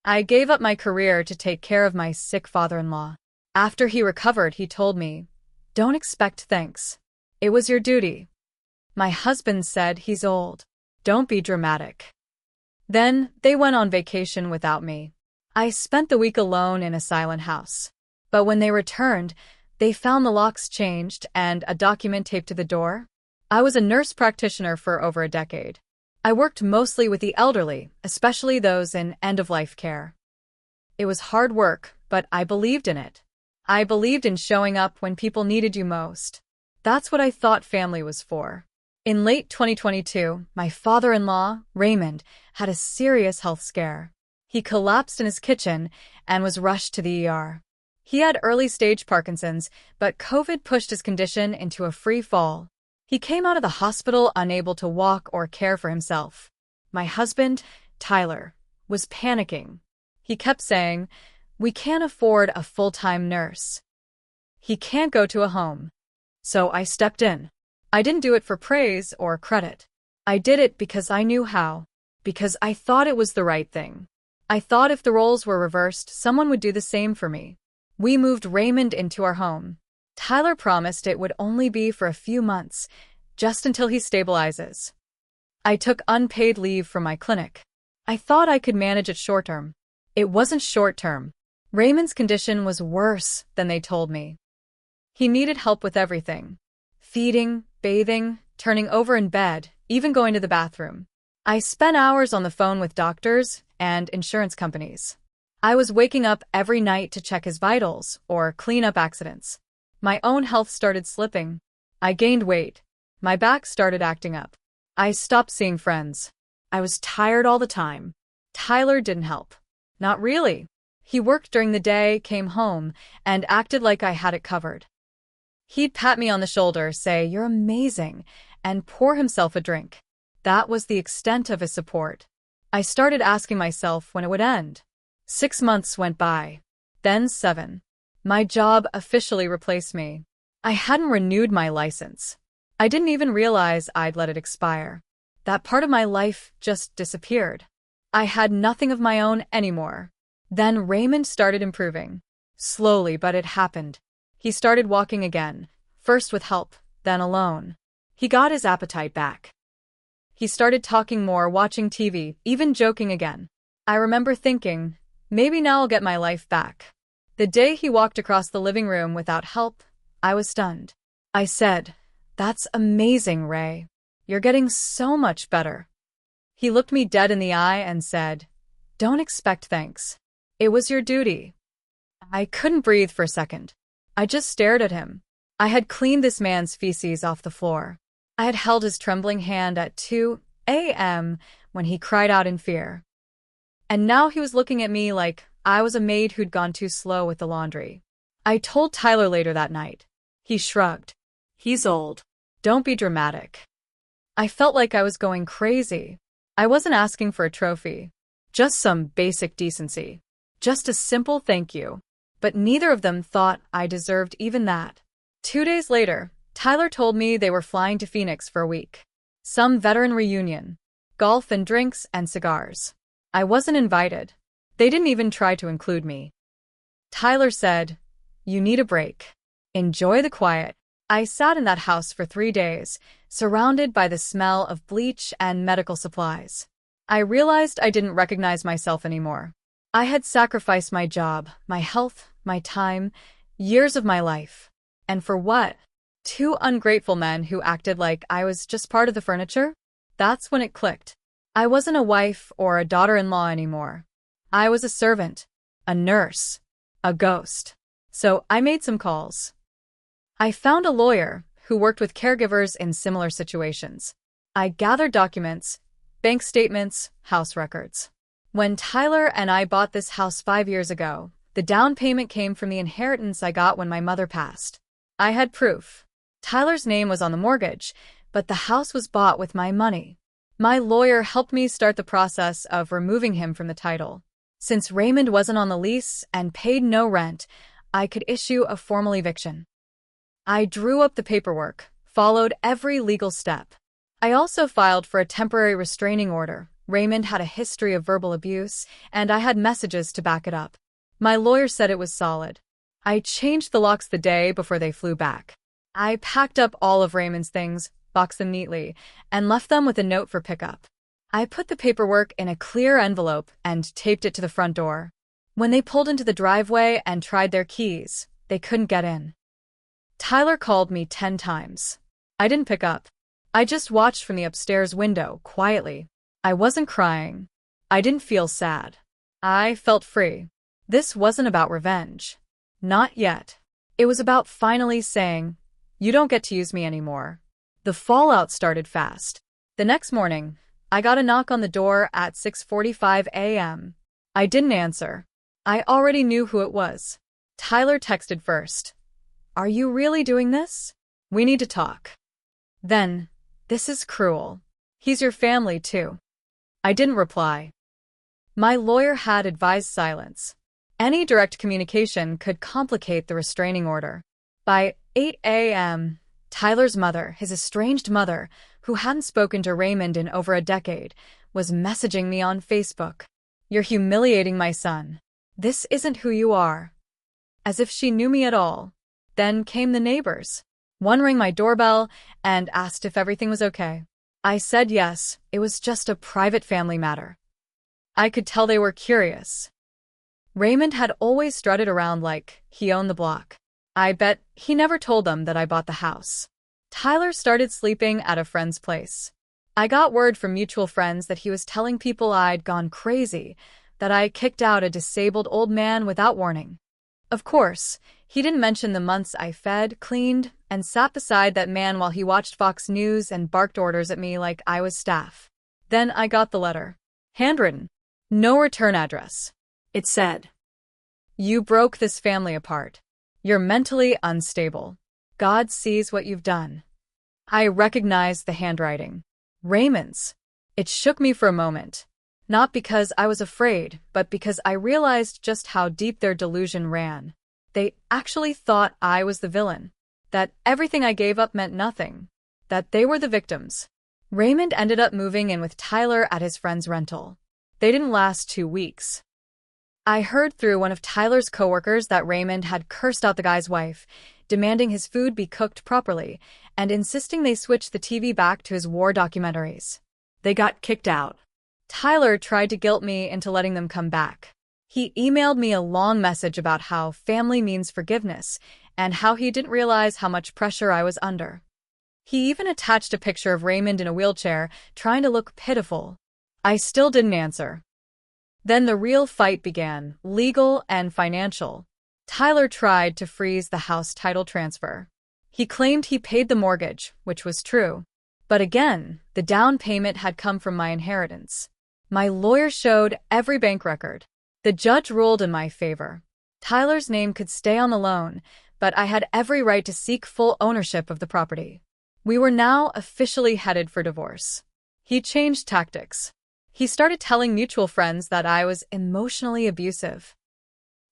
I gave up my career to take care of my sick father-in-law. After he recovered, he told me, "Don't expect thanks. It was your duty." My husband said, "He's old. Don't be dramatic." Then, they went on vacation without me. I spent the week alone in a silent house. But when they returned, they found the locks changed and a document taped to the door. I was a nurse practitioner for over a decade. I worked mostly with the elderly, especially those in end-of-life care. It was hard work, but I believed in it. I believed in showing up when people needed you most. That's what I thought family was for. In late 2022, my father-in-law, Raymond, had a serious health scare. He collapsed in his kitchen and was rushed to the ER. He had early-stage Parkinson's, but COVID pushed his condition into a free fall. He came out of the hospital unable to walk or care for himself. My husband, Tyler, was panicking. He kept saying, "We can't afford a full-time nurse. He can't go to a home." So I stepped in. I didn't do it for praise or credit. I did it because I knew how. Because I thought it was the right thing. I thought if the roles were reversed, someone would do the same for me. We moved Raymond into our home. Tyler promised it would only be for a few months, just until he stabilizes. I took unpaid leave from my clinic. I thought I could manage it short-term. It wasn't short-term. Raymond's condition was worse than they told me. He needed help with everything. Feeding, bathing, turning over in bed, even going to the bathroom. I spent hours on the phone with doctors and insurance companies. I was waking up every night to check his vitals or clean up accidents. My own health started slipping. I gained weight. My back started acting up. I stopped seeing friends. I was tired all the time. Tyler didn't help. Not really. He worked during the day, came home, and acted like I had it covered. He'd pat me on the shoulder, say, "You're amazing," and pour himself a drink. That was the extent of his support. I started asking myself when it would end. 6 months went by. Then 7. My job officially replaced me. I hadn't renewed my license. I didn't even realize I'd let it expire. That part of my life just disappeared. I had nothing of my own anymore. Then Raymond started improving. Slowly, but it happened. He started walking again, first with help, then alone. He got his appetite back. He started talking more, watching TV, even joking again. I remember thinking, maybe now I'll get my life back. The day he walked across the living room without help, I was stunned. I said, "That's amazing, Ray. You're getting so much better." He looked me dead in the eye and said, "Don't expect thanks. It was your duty." I couldn't breathe for a second. I just stared at him. I had cleaned this man's feces off the floor. I had held his trembling hand at 2 a.m. when he cried out in fear. And now he was looking at me like I was a maid who'd gone too slow with the laundry. I told Tyler later that night. He shrugged. "He's old. Don't be dramatic." I felt like I was going crazy. I wasn't asking for a trophy. Just some basic decency. Just a simple thank you. But neither of them thought I deserved even that. 2 days later, Tyler told me they were flying to Phoenix for a week. Some veteran reunion. Golf and drinks and cigars. I wasn't invited. They didn't even try to include me. Tyler said, "You need a break. Enjoy the quiet." I sat in that house for 3 days, surrounded by the smell of bleach and medical supplies. I realized I didn't recognize myself anymore. I had sacrificed my job, my health, my time, years of my life. And for what? 2 ungrateful men who acted like I was just part of the furniture? That's when it clicked. I wasn't a wife or a daughter-in-law anymore. I was a servant, a nurse, a ghost. So I made some calls. I found a lawyer who worked with caregivers in similar situations. I gathered documents, bank statements, house records. When Tyler and I bought this house 5 years ago, the down payment came from the inheritance I got when my mother passed. I had proof. Tyler's name was on the mortgage, but the house was bought with my money. My lawyer helped me start the process of removing him from the title. Since Raymond wasn't on the lease and paid no rent, I could issue a formal eviction. I drew up the paperwork, followed every legal step. I also filed for a temporary restraining order, Raymond had a history of verbal abuse, and I had messages to back it up. My lawyer said it was solid. I changed the locks the day before they flew back. I packed up all of Raymond's things, boxed them neatly, and left them with a note for pickup. I put the paperwork in a clear envelope and taped it to the front door. When they pulled into the driveway and tried their keys, they couldn't get in. Tyler called me 10 times. I didn't pick up. I just watched from the upstairs window, quietly. I wasn't crying. I didn't feel sad. I felt free. This wasn't about revenge. Not yet. It was about finally saying, "You don't get to use me anymore." The fallout started fast. The next morning, I got a knock on the door at 6:45 a.m. I didn't answer. I already knew who it was. Tyler texted first. "Are you really doing this? We need to talk." Then, "This is cruel. He's your family too." I didn't reply. My lawyer had advised silence. Any direct communication could complicate the restraining order. By 8 a.m., Tyler's mother, his estranged mother, who hadn't spoken to Raymond in over a decade, was messaging me on Facebook. "You're humiliating my son. This isn't who you are." As if she knew me at all. Then came the neighbors. One rang my doorbell and asked if everything was okay. I said yes, it was just a private family matter. I could tell they were curious. Raymond had always strutted around like he owned the block. I bet he never told them that I bought the house. Tyler started sleeping at a friend's place. I got word from mutual friends that he was telling people I'd gone crazy, that I kicked out a disabled old man without warning. Of course, he didn't mention the months I fed, cleaned, and sat beside that man while he watched Fox News and barked orders at me like I was staff. Then I got the letter. Handwritten. No return address. It said, "You broke this family apart. You're mentally unstable. God sees what you've done." I recognized the handwriting. Raymond's. It shook me for a moment. Not because I was afraid, but because I realized just how deep their delusion ran. They actually thought I was the villain. That everything I gave up meant nothing. That they were the victims. Raymond ended up moving in with Tyler at his friend's rental. They didn't last 2 weeks. I heard through one of Tyler's coworkers that Raymond had cursed out the guy's wife, demanding his food be cooked properly, and insisting they switch the TV back to his war documentaries. They got kicked out. Tyler tried to guilt me into letting them come back. He emailed me a long message about how family means forgiveness, and how he didn't realize how much pressure I was under. He even attached a picture of Raymond in a wheelchair, trying to look pitiful. I still didn't answer. Then the real fight began, legal and financial. Tyler tried to freeze the house title transfer. He claimed he paid the mortgage, which was true. But again, the down payment had come from my inheritance. My lawyer showed every bank record. The judge ruled in my favor. Tyler's name could stay on the loan, but I had every right to seek full ownership of the property. We were now officially headed for divorce. He changed tactics. He started telling mutual friends that I was emotionally abusive,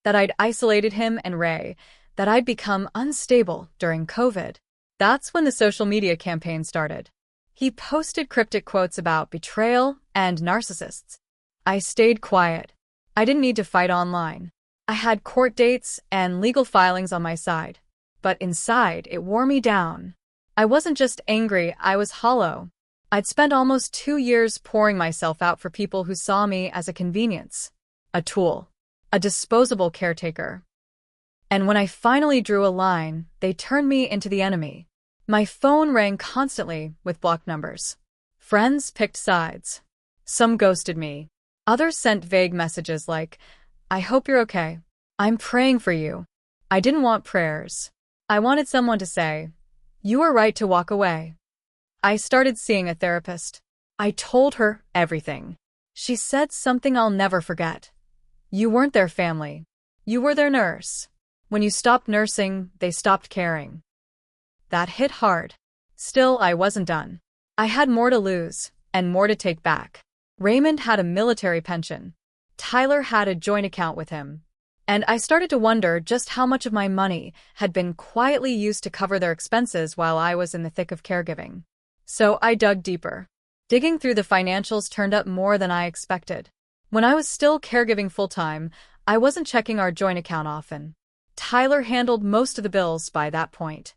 that I'd isolated him and Ray, that I'd become unstable during COVID. That's when the social media campaign started. He posted cryptic quotes about betrayal and narcissists. I stayed quiet. I didn't need to fight online. I had court dates and legal filings on my side. But inside, it wore me down. I wasn't just angry, I was hollow. I'd spent almost 2 years pouring myself out for people who saw me as a convenience, a tool, a disposable caretaker. And when I finally drew a line, they turned me into the enemy. My phone rang constantly with blocked numbers. Friends picked sides. Some ghosted me. Others sent vague messages like, "I hope you're okay. I'm praying for you." I didn't want prayers. I wanted someone to say, "You were right to walk away." I started seeing a therapist. I told her everything. She said something I'll never forget. "You weren't their family. You were their nurse. When you stopped nursing, they stopped caring." That hit hard. Still, I wasn't done. I had more to lose, and more to take back. Raymond had a military pension. Tyler had a joint account with him. And I started to wonder just how much of my money had been quietly used to cover their expenses while I was in the thick of caregiving. So I dug deeper. Digging through the financials turned up more than I expected. When I was still caregiving full-time, I wasn't checking our joint account often. Tyler handled most of the bills by that point.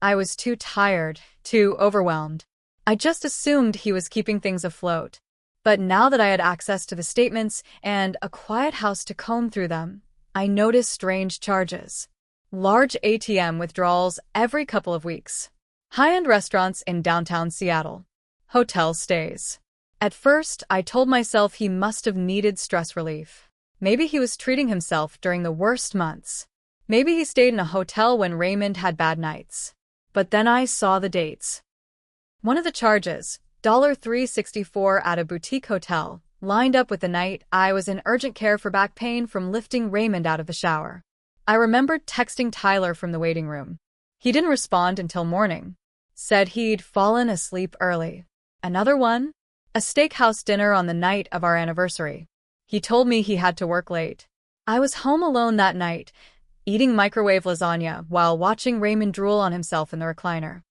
I was too tired, too overwhelmed. I just assumed he was keeping things afloat. But now that I had access to the statements and a quiet house to comb through them, I noticed strange charges. Large ATM withdrawals every couple of weeks. High-end restaurants in downtown Seattle. Hotel stays. At first, I told myself he must have needed stress relief. Maybe he was treating himself during the worst months. Maybe he stayed in a hotel when Raymond had bad nights. But then I saw the dates. One of the charges, $364 at a boutique hotel, lined up with the night I was in urgent care for back pain from lifting Raymond out of the shower. I remembered texting Tyler from the waiting room. He didn't respond until morning. Said he'd fallen asleep early. Another one? A steakhouse dinner on the night of our anniversary. He told me he had to work late. I was home alone that night, eating microwave lasagna while watching Raymond drool on himself in the recliner.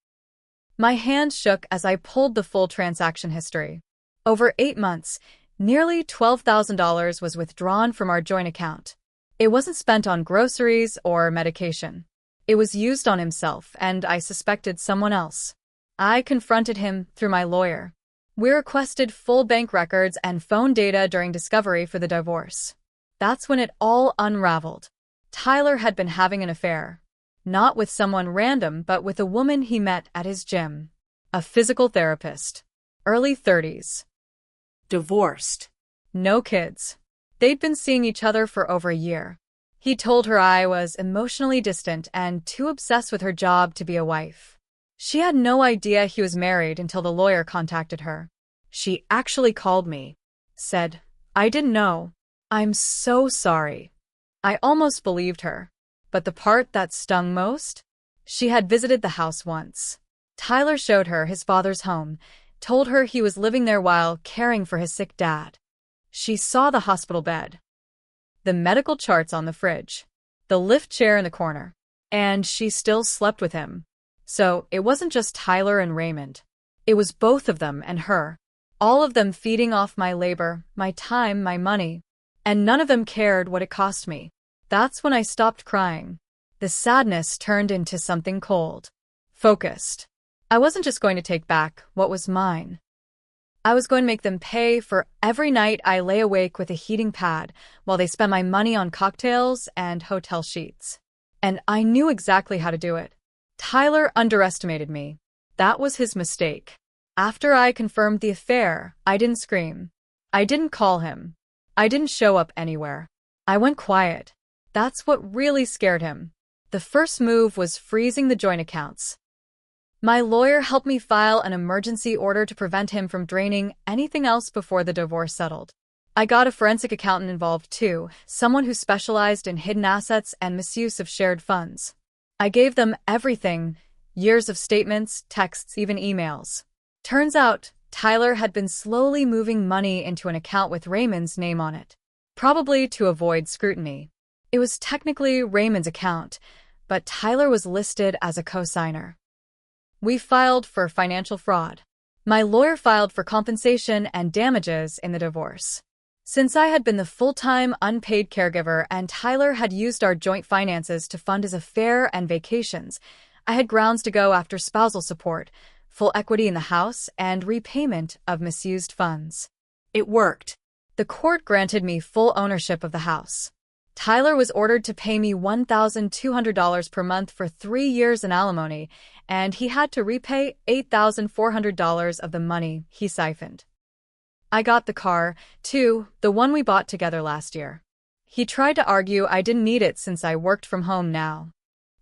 My hands shook as I pulled the full transaction history. Over 8 months, nearly $12,000 was withdrawn from our joint account. It wasn't spent on groceries or medication. It was used on himself, and I suspected someone else. I confronted him through my lawyer. We requested full bank records and phone data during discovery for the divorce. That's when it all unraveled. Tyler had been having an affair. Not with someone random, but with a woman he met at his gym. A physical therapist. Early 30s. Divorced. No kids. They'd been seeing each other for over a year. He told her I was emotionally distant and too obsessed with her job to be a wife. She had no idea he was married until the lawyer contacted her. She actually called me. Said, "I didn't know. I'm so sorry." I almost believed her. But the part that stung most? She had visited the house once. Tyler showed her his father's home, told her he was living there while caring for his sick dad. She saw the hospital bed, the medical charts on the fridge, the lift chair in the corner, and she still slept with him. So it wasn't just Tyler and Raymond. It was both of them and her. All of them feeding off my labor, my time, my money. And none of them cared what it cost me. That's when I stopped crying. The sadness turned into something cold. Focused. I wasn't just going to take back what was mine. I was going to make them pay for every night I lay awake with a heating pad while they spent my money on cocktails and hotel sheets. And I knew exactly how to do it. Tyler underestimated me. That was his mistake. After I confirmed the affair, I didn't scream. I didn't call him. I didn't show up anywhere. I went quiet. That's what really scared him. The first move was freezing the joint accounts. My lawyer helped me file an emergency order to prevent him from draining anything else before the divorce settled. I got a forensic accountant involved too, someone who specialized in hidden assets and misuse of shared funds. I gave them everything, years of statements, texts, even emails. Turns out, Tyler had been slowly moving money into an account with Raymond's name on it, probably to avoid scrutiny. It was technically Raymond's account, but Tyler was listed as a co-signer. We filed for financial fraud. My lawyer filed for compensation and damages in the divorce. Since I had been the full-time unpaid caregiver and Tyler had used our joint finances to fund his affair and vacations, I had grounds to go after spousal support, full equity in the house, and repayment of misused funds. It worked. The court granted me full ownership of the house. Tyler was ordered to pay me $1,200 per month for 3 years in alimony, and he had to repay $8,400 of the money he siphoned. I got the car, too, the one we bought together last year. He tried to argue I didn't need it since I worked from home now.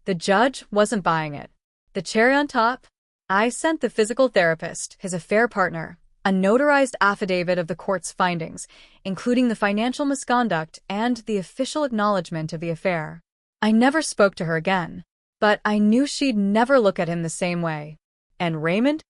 The judge wasn't buying it. The cherry on top? I sent the physical therapist, his affair partner, a notarized affidavit of the court's findings, including the financial misconduct and the official acknowledgement of the affair. I never spoke to her again, but I knew she'd never look at him the same way. And Raymond?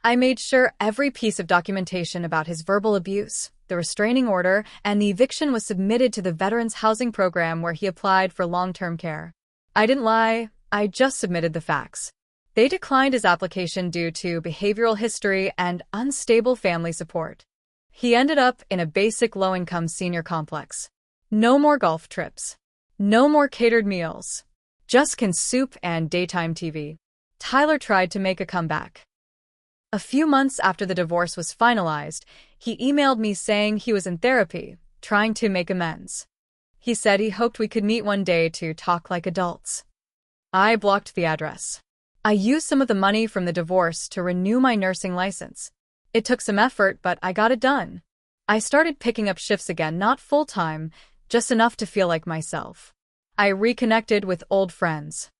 I made sure every piece of documentation about his verbal abuse, the restraining order, and the eviction was submitted to the Veterans Housing Program where he applied for long-term care. I didn't lie, I just submitted the facts. They declined his application due to behavioral history and unstable family support. He ended up in a basic low-income senior complex. No more golf trips. No more catered meals. Just canned soup and daytime TV. Tyler tried to make a comeback. A few months after the divorce was finalized, he emailed me saying he was in therapy, trying to make amends. He said he hoped we could meet one day to talk like adults. I blocked the address. I used some of the money from the divorce to renew my nursing license. It took some effort, but I got it done. I started picking up shifts again, not full-time, just enough to feel like myself. I reconnected with old friends.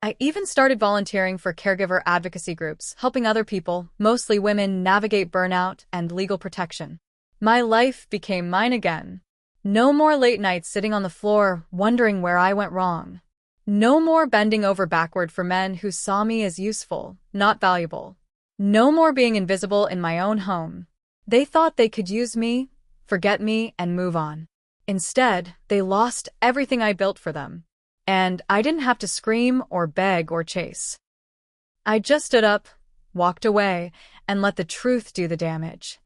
I even started volunteering for caregiver advocacy groups, helping other people, mostly women, navigate burnout and legal protection. My life became mine again. No more late nights sitting on the floor, wondering where I went wrong. No more bending over backward for men who saw me as useful, not valuable. No more being invisible in my own home. They thought they could use me, forget me, and move on. Instead, they lost everything I built for them. And I didn't have to scream or beg or chase. I just stood up, walked away, and let the truth do the damage.